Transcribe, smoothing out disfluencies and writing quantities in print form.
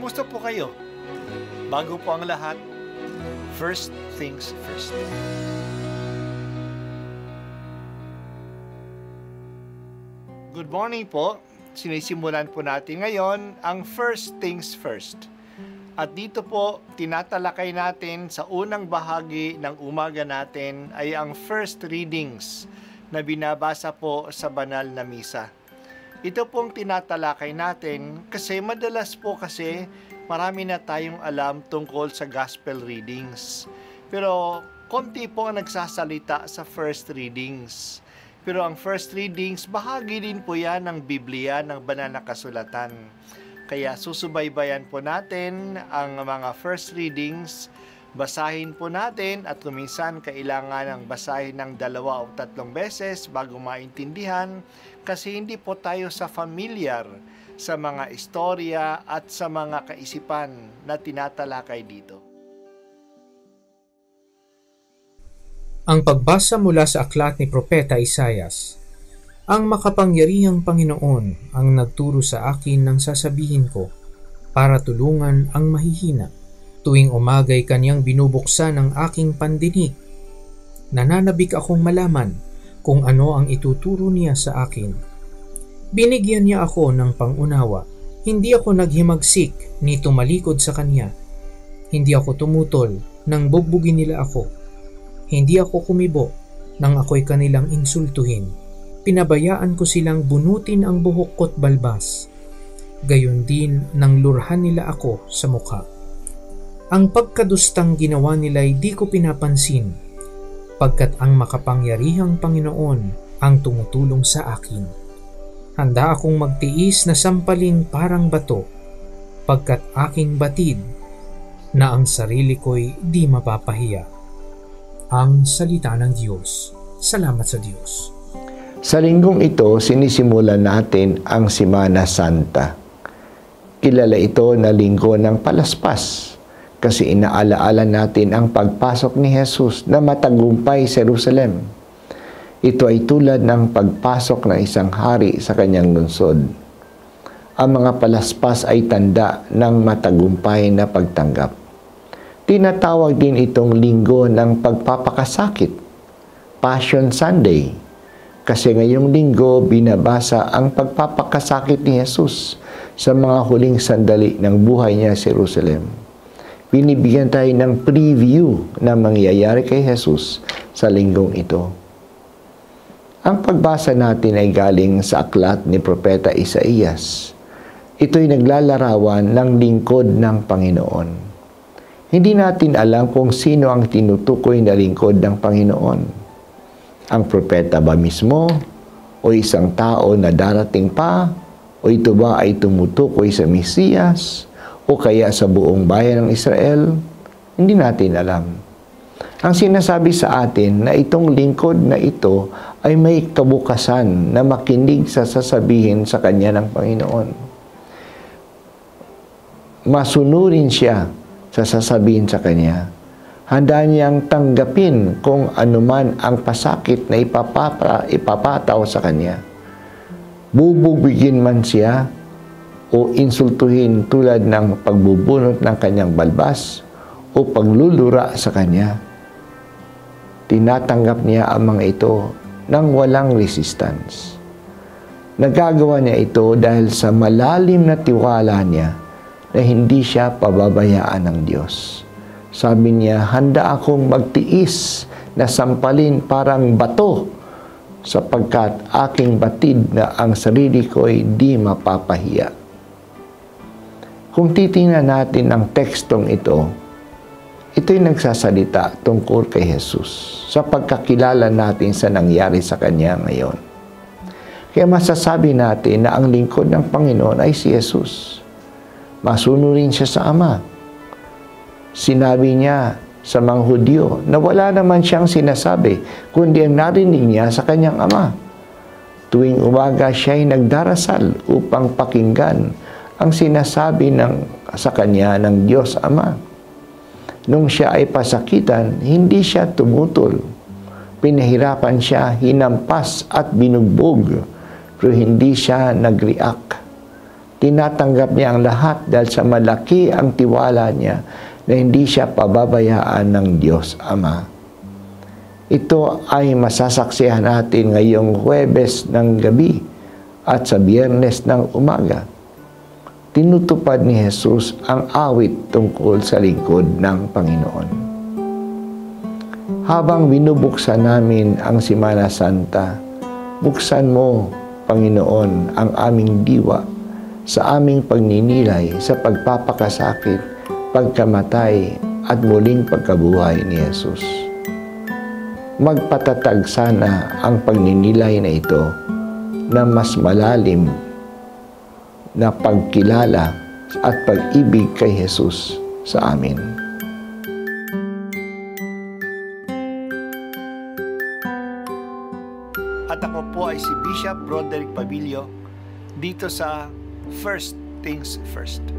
Kumusta po kayo? Bago po ang lahat, first things first. Good morning po. Sinisimulan po natin ngayon ang first things first. At dito po, tinatalakay natin sa unang bahagi ng umaga natin ay ang first readings na binabasa po sa banal na misa. Ito pong tinatalakay natin kasi madalas po kasi marami na tayong alam tungkol sa gospel readings. Pero konti po ang nagsasalita sa first readings. Pero ang first readings, bahagi din po yan ng Biblia, ng banal na kasulatan. Kaya susubaybayan po natin ang mga first readings, basahin po natin at kuminsan kailangan ng basahin ng 2 o 3 beses bago maintindihan kasi hindi po tayo familiar sa mga istorya at sa mga kaisipan na tinatalakay dito. Ang pagbasa mula sa aklat ni Propeta Isaias. Ang makapangyarihang Panginoon ang nagturo sa akin ng sasabihin ko para tulungan ang mahihina. Tuwing umaga'y kanyang binubuksan ang aking pandinig. Nananabik akong malaman kung ano ang ituturo niya sa akin. Binigyan niya ako ng pangunawa. Hindi ako naghimagsik ni tumalikod sa kanya. Hindi ako tumutol nang bugbugin nila ako. Hindi ako kumibo nang ako'y kanilang insultuhin. Pinabayaan ko silang bunutin ang buhok ko't balbas. Gayon din nang lurhan nila ako sa mukha. Ang pagkadustang ginawa nila'y di ko pinapansin, pagkat ang makapangyarihang Panginoon ang tumutulong sa akin. Handa akong magtiis na sampaling parang bato, pagkat aking batid na ang sarili ko'y di mapapahiya. Ang salita ng Diyos. Salamat sa Diyos. Sa linggong ito, sinisimulan natin ang Semana Santa. Kilala ito na linggo ng palaspas. Kasi inaalaala natin ang pagpasok ni Jesus na matagumpay sa Jerusalem. Ito ay tulad ng pagpasok ng isang hari sa kanyang lungsod. Ang mga palaspas ay tanda ng matagumpay na pagtanggap. Tinatawag din itong linggo ng pagpapakasakit, Passion Sunday. Kasi ngayong linggo binabasa ang pagpapakasakit ni Jesus sa mga huling sandali ng buhay niya sa Jerusalem. Binibigyan tayo ng preview na mangyayari kay Jesus sa linggong ito. Ang pagbasa natin ay galing sa aklat ni Propeta Isaias. Ito'y naglalarawan ng lingkod ng Panginoon. Hindi natin alam kung sino ang tinutukoy na lingkod ng Panginoon. Ang propeta ba mismo? O isang tao na darating pa? O ito ba ay tumutukoy sa Mesiyas? O kaya sa buong bayan ng Israel, hindi natin alam. Ang sinasabi sa atin na itong lingkod na ito ay may kabukasan na makinig sa sasabihin sa kanya ng Panginoon. Masunurin siya sa sasabihin sa kanya. Handa niyang tanggapin kung anuman ang pasakit na ipapataw sa kanya. Bubugigin man siya o insultuhin tulad ng pagbubunot ng kanyang balbas o paglulura sa kanya. Tinatanggap niya ang mga ito nang walang resistance. Nagagawa niya ito dahil sa malalim na tiwala niya na hindi siya pababayaan ng Diyos. Sabi niya, handa akong magtiis na sampalin parang bato sapagkat aking batid na ang sarili ko'y di mapapahiya. Kung titingnan natin ang tekstong ito'y nagsasalita tungkol kay Jesus sa pagkakilala natin sa nangyari sa Kanya ngayon. Kaya masasabi natin na ang lingkod ng Panginoon ay si Jesus. Masunurin siya sa Ama. Sinabi niya sa mga Hudyo na wala naman siyang sinasabi, kundi ang narinig niya sa Kanyang Ama. Tuwing umaga siya'y nagdarasal upang pakinggan ang sinasabi sa kanya ng Diyos Ama. Nung siya ay pasakitan, hindi siya tumutol. Pinahirapan siya, hinampas at binugbog, pero hindi siya nag-react. Tinatanggap niya ang lahat dahil sa malaki ang tiwala niya na hindi siya pababayaan ng Diyos Ama. Ito ay masasaksihan natin ngayong Huwebes ng gabi at sa Biyernes ng umaga. Tinutupad ni Jesus ang awit tungkol sa lingkod ng Panginoon. Habang binubuksan namin ang Semana Santa, buksan mo, Panginoon, ang aming diwa sa aming pagninilay sa pagpapakasakit, pagkamatay at muling pagkabuhay ni Jesus. Magpatatag sana ang pagninilay na ito na mas malalim na pagkilala at pag-ibig kay Jesus sa amin. At ako po ay si Bishop Broderick Pabilio dito sa First Things First.